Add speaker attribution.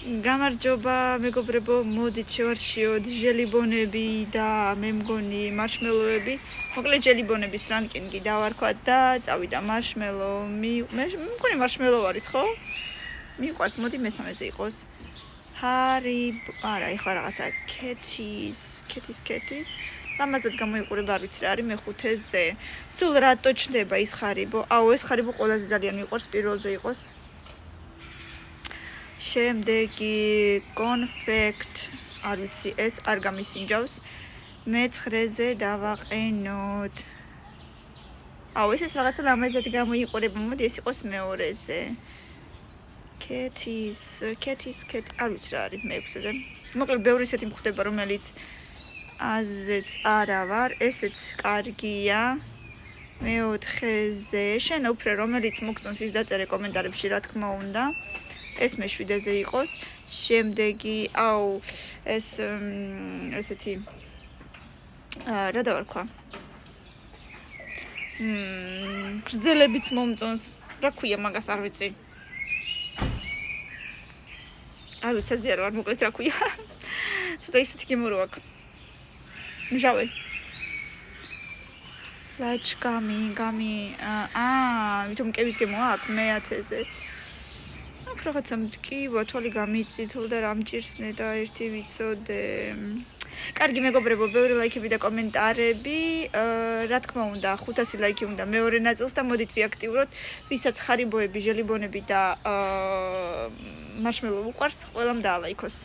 Speaker 1: გამარჯობა მეგობრებო, მოდით შევარჩიოთ ჟელიბონები და მე მგონი მარშმელოები. მოკლედ ჟელიბონების რანკინგი დავარქვათ და წავიდა მარშმელო. მე მგონი მარშმელო არის, ხო? მიყვარს, მოდი მესამეზე იყოს. არა, ეხლა რაღაცა კეთის. ლამაზად გამოიყურება, არ ვიცი რა არის მეხუთეზე. სულ რატო ჩნდება ის ხარიბო? აუ, ეს ხარიბო ყველაზე ძალიან მიყვარს, პირველზე იყოს. შემდეგი კონფექტ, არ ვიცი, ეს არ გამისინჯავს. მე-9-ზე დავაყენოთ. აუ, ეს რაღაცა ლამაზად გამოიყურება, მოდი ეს იყოს მე-2-ზე. კეთის, არ ვიცი რა არის მე-6-ზე. მოკლედ ბევრი ისეთი მხვდება, რომელიც აზეც არა ვარ, ესეც კარგია. მე-4-ზე, შენ უფრო რომელიც მოგწონს ის დაწერე კომენტარებში, რა თქმა უნდა. ეს მე-7-ზე იყოს. შემდეგი, აუ, ეს ესეთი რა დავარქვა? გრძელებიც მომწონს. რა ქვია მაგას, არ ვიცი. არ ვიცი, აზია რა, მოკლედ რა ქვია. ცოტა ისეთი გემურო აქვს. მჟავე. ლაჩკამი, ვითომ კევის გემო აქვს მე-10-ზე. რაღაცა მткиვა, თვალი გამიწითლდა, რამჭირსნე და ერთი ვიცოდე. კარგი მეგობრებო, ბევრი ლაიქები და კომენტარები. რა თქმა უნდა, 500 ლაიქი უნდა მეორე ნაწილს და მოდით ვიაქტიუროთ, ვისაც ხარიბოები, ჟელიბონები და მარშმელო უყვარს, ყველამ დაალაიქოს.